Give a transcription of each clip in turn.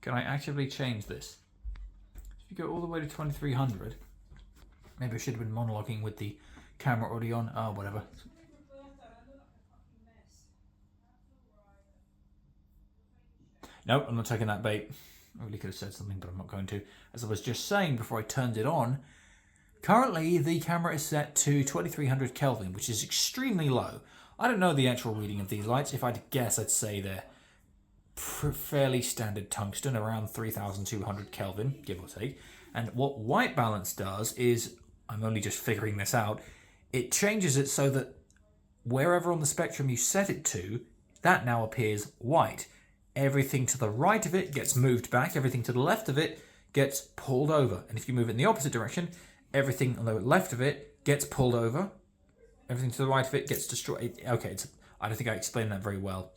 Can I actively change this? If you go all the way to 2300, maybe I should have been monologuing with the camera already on. Oh, whatever. No, I'm not taking that bait. I really could have said something, but I'm not going to. As I was just saying before I turned it on, currently the camera is set to 2300 Kelvin, which is extremely low. I don't know the actual reading of these lights. If I had to guess, I'd say they're fairly standard tungsten, around 3200 Kelvin, give or take. And what white balance does is, I'm only just figuring this out, it changes it so that wherever on the spectrum you set it to, that now appears white. Everything to the right of it gets moved back, everything to the left of it gets pulled over. And if you move it in the opposite direction, everything on the left of it gets pulled over, everything to the right of it gets destroyed. Okay, I don't think I explained that very well.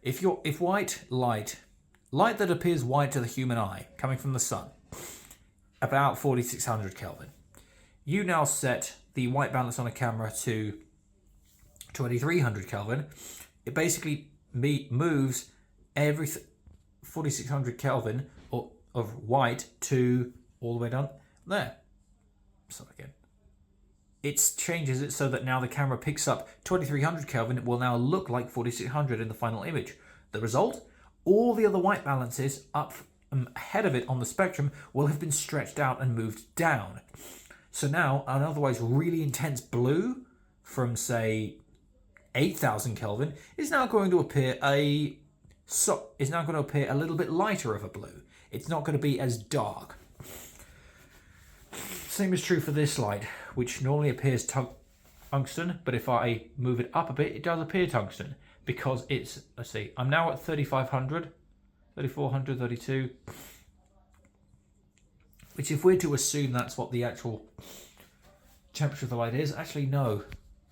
If white light that appears white to the human eye, coming from the sun, about 4600 Kelvin, you now set the white balance on a camera to 2300 Kelvin, it basically moves every 4600 Kelvin of white to all the way down there. Start again. It changes it so that now the camera picks up 2300 Kelvin. It will now look like 4600 in the final image. The result? All the other white balances up ahead of it on the spectrum will have been stretched out and moved down. So now an otherwise really intense blue from, say, 8000 Kelvin is now going to appear a little bit lighter of a blue. It's not going to be as dark. Same is true for this light, which normally appears tungsten, but if I move it up a bit, it does appear tungsten because it's, let's see, I'm now at 3500, 3400, 32, which if we're to assume that's what the actual temperature of the light is, actually no.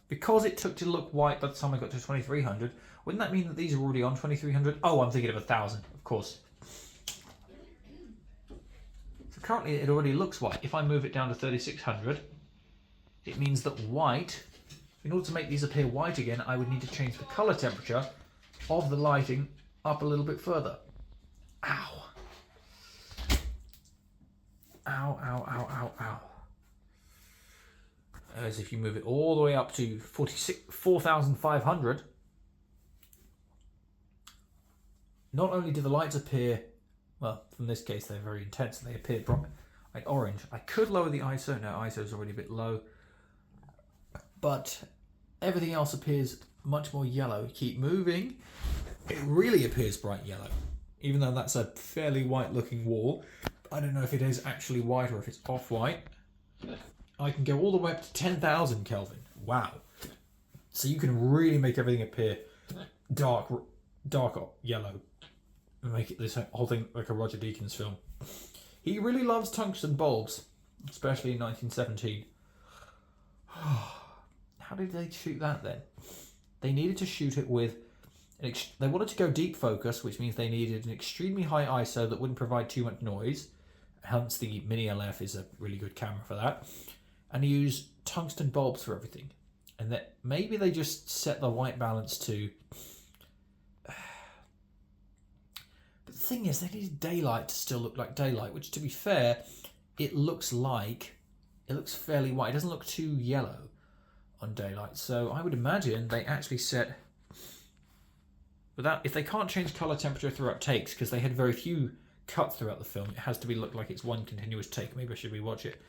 Because it took to look white by the time I got to 2300, wouldn't that mean that these are already on 2300? Oh, I'm thinking of 1000, of course. So currently it already looks white. If I move it down to 3600, it means that white, in order to make these appear white again, I would need to change the color temperature of the lighting up a little bit further. Ow. Ow, ow, ow, ow, ow. As if you move it all the way up to 4,500, not only do the lights appear, well, from this case they're very intense, they appear bright orange. I could lower the ISO, no, ISO is already a bit low, but everything else appears much more yellow. Keep moving, it really appears bright yellow, even though that's a fairly white looking wall. I don't know if it is actually white or if it's off-white. I can go all the way up to 10,000 Kelvin. Wow. So you can really make everything appear dark yellow. And make it this whole thing like a Roger Deakins film. He really loves tungsten bulbs, especially in 1917. How did they shoot that then? They needed to shoot it with... They wanted to go deep focus, which means they needed an extremely high ISO that wouldn't provide too much noise. Hence the Mini LF is a really good camera for that. And use tungsten bulbs for everything. And that maybe they just set the white balance to... But the thing is, they needed daylight to still look like daylight, which to be fair, it looks fairly white. It doesn't look too yellow on daylight. So I would imagine they actually set... If they can't change color temperature throughout takes, because they had very few cuts throughout the film, it has to look like it's one continuous take. Maybe I should rewatch it.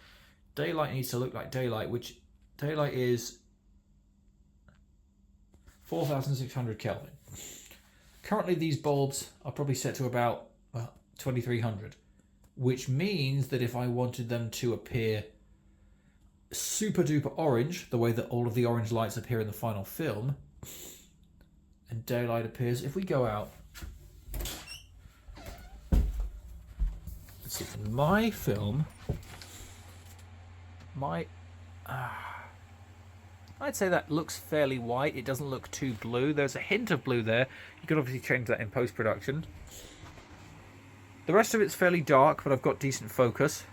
Daylight needs to look like daylight, which daylight is 4,600 Kelvin. Currently these bulbs are probably set to about 2,300, which means that if I wanted them to appear super duper orange, the way that all of the orange lights appear in the final film, and daylight appears, if we go out, let's see, in my film, I'd say that looks fairly white. It doesn't look too blue. There's a hint of blue there. You can obviously change that in post-production. The rest of it's fairly dark, but I've got decent focus.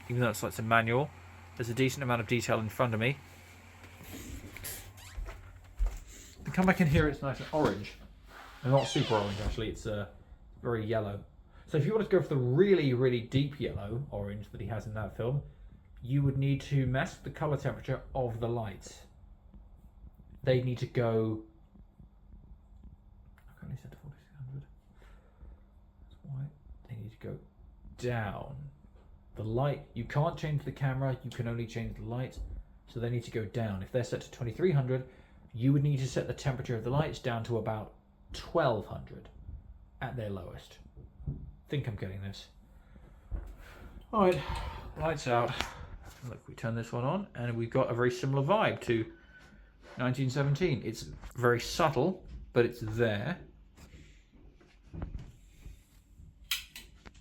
Even though it's like a manual, there's a decent amount of detail in front of me. Come back in here, it's nice and orange. And not super orange, actually. It's very yellow. So if you wanted to go for the really, really deep yellow orange that he has in that film, you would need to mess with the color temperature of the lights. They need to go. I can only set to 4600. That's white. They need to go down. The light, you can't change the camera, you can only change the light, so they need to go down. If they're set to 2300, you would need to set the temperature of the lights down to about 1200 at their lowest. I think I'm getting this. Alright, lights out. Look, we turn this one on and we've got a very similar vibe to 1917. It's very subtle, but it's there.